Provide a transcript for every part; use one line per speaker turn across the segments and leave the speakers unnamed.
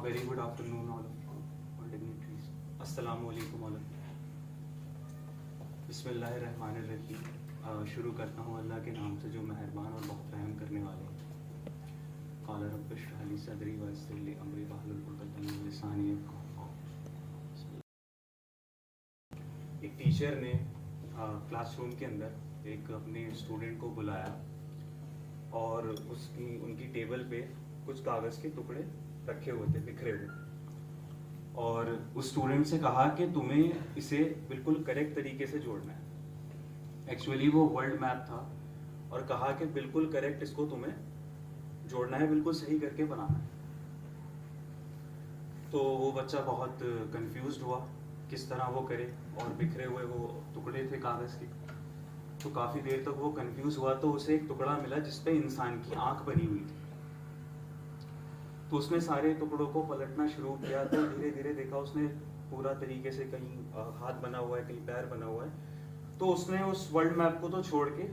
Very good afternoon all dignitaries. Assalamu alaikum all of you. बिस्मिल्लाहिर्रहमानिर्रहीम. शुरू करता हूँ अल्लाह के नाम से जो मेहरबान और बहुत रहम करने वाले हैं. क़ाल रब्बि इश्रह ली सदरी वयस्सिर ली अमरी वहलुल उक़दतम मिन लिसानी यफ़क़हू क़ौली. एक टीचर ने क्लासरूम के अंदर एक अपने स्टूडेंट को बुलाया और उनकी टेबल पे कुछ कागज़ के टुकड़े रखे हुए थे, बिखरे हुए, और उस स्टूडेंट से कहा कि तुम्हें इसे बिल्कुल करेक्ट तरीके से जोड़ना है. एक्चुअली वो वर्ल्ड मैप था और कहा कि बिल्कुल करेक्ट इसको तुम्हें जोड़ना है, बिल्कुल सही करके बनाना है. तो वो बच्चा बहुत कंफ्यूज्ड हुआ किस तरह वो करे, और बिखरे हुए वो टुकड़े थे कागज़ के. तो काफ़ी देर तक वो कंफ्यूज हुआ तो उसे एक टुकड़ा मिला जिस पे इंसान की आंख बनी हुई थी. तो उसने सारे टुकड़ों को पलटना शुरू किया तो धीरे धीरे देखा उसने पूरा तरीके से कहीं हाथ बना हुआ है, कहीं पैर बना हुआ है. तो उसने उस वर्ल्ड मैप को तो छोड़ के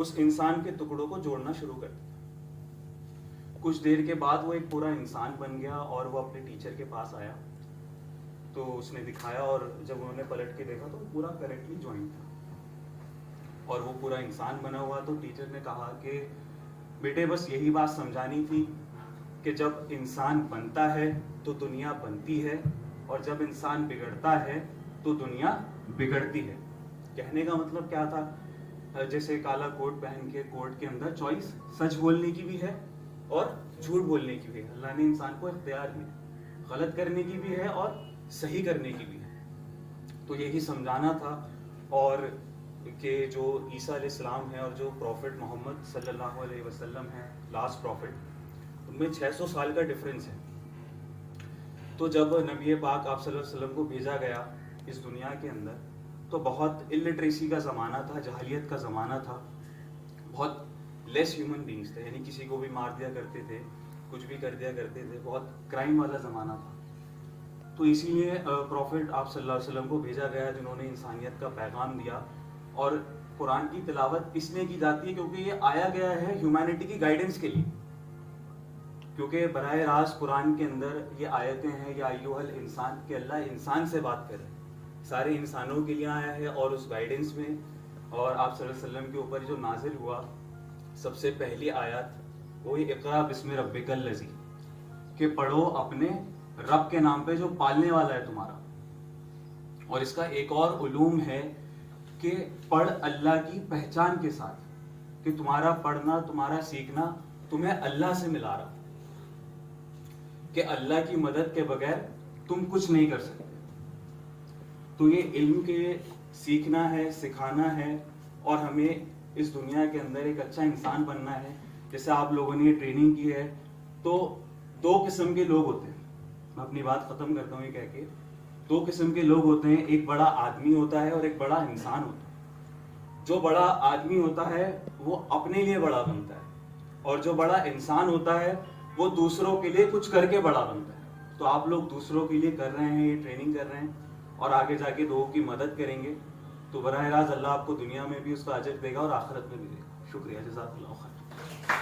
उस इंसान के टुकड़ों को जोड़ना शुरू कर दिया. कुछ देर के बाद वो एक पूरा इंसान बन गया और वो अपने टीचर के पास आया. तो उसने दिखाया और जब उन्होंने पलट के देखा तो पूरा करेक्टली ज्वाइन था और वो पूरा इंसान बना हुआ. तो टीचर ने कहा कि बेटे बस यही बात समझानी थी कि जब इंसान बनता है तो दुनिया बनती है, और जब इंसान बिगड़ता है तो दुनिया बिगड़ती है. कहने का मतलब क्या था, जैसे काला कोट पहन के कोर्ट के अंदर चॉइस सच बोलने की भी है और झूठ बोलने की भी है. अल्लाह ने इंसान को इख्तियार दिया, गलत करने की भी है और सही करने की भी है. तो यही समझाना था. और कि जो ईसा अलैहिस्सलाम है और जो प्रॉफिट मोहम्मद सल्लल्लाहु अलैहि वसल्लम है, लास्ट प्रॉफिट, उनमें 600 साल का डिफरेंस है. तो जब नबी पाक आप सल्लल्लाहु अलैहि वसल्लम को भेजा गया इस दुनिया के अंदर तो बहुत इलिटरेसी का ज़माना था, जहालियत का ज़माना था, बहुत लेस ह्यूमन बींग्स थे, यानी किसी को भी मार दिया करते थे, कुछ भी कर दिया करते थे, बहुत क्राइम वाला ज़माना था. तो इसीलिए प्रॉफिट आप सल्लल्लाहु अलैहि वसल्लम को भेजा गया जिन्होंने इंसानियत का पैगाम दिया. और कुरान की तिलावत इसलिए की जाती है क्योंकि ये आया गया है ह्यूमैनिटी की गाइडेंस के लिए, क्योंकि बराह रास्त कुरान के अंदर ये आयतें हैं या अय्युहल इंसान, कि अल्लाह इंसान से बात कर रहे हैं, सारे इंसानों के लिए आया है. और उस गाइडेंस में और आप सल्लल्लाहु अलैहि वसल्लम के ऊपर जो नाजिल हुआ सबसे पहली आयत वो इक़रा बिस्मि रब्बिकल लज़ी, कि पढ़ो अपने रब के नाम पे जो पालने वाला है तुम्हारा. और इसका एक और उलूम है कि पढ़ अल्लाह की पहचान के साथ, कि तुम्हारा पढ़ना, तुम्हारा सीखना तुम्हें अल्लाह से मिला रहा, कि अल्लाह की मदद के बगैर तुम कुछ नहीं कर सकते. तो ये इल्म के सीखना है, सिखाना है, और हमें इस दुनिया के अंदर एक अच्छा इंसान बनना है. जैसे आप लोगों ने ये ट्रेनिंग की है तो 2 किस्म के लोग होते हैं. मैं अपनी बात खत्म करता हूँ ये कह के, 2 किस्म के लोग होते हैं, एक बड़ा आदमी होता है और एक बड़ा इंसान होता है. जो बड़ा आदमी होता है वो अपने लिए बड़ा बनता है, और जो बड़ा इंसान होता है वो दूसरों के लिए कुछ करके बड़ा बनता है. तो आप लोग दूसरों के लिए कर रहे हैं, ये ट्रेनिंग कर रहे हैं और आगे जाके लोगों की मदद करेंगे तो बराह रास्त अल्लाह आपको दुनिया में भी उसका अजर देगा और आखिरत में भी देगा. शुक्रिया, जज़ाकल्लाहु खैर.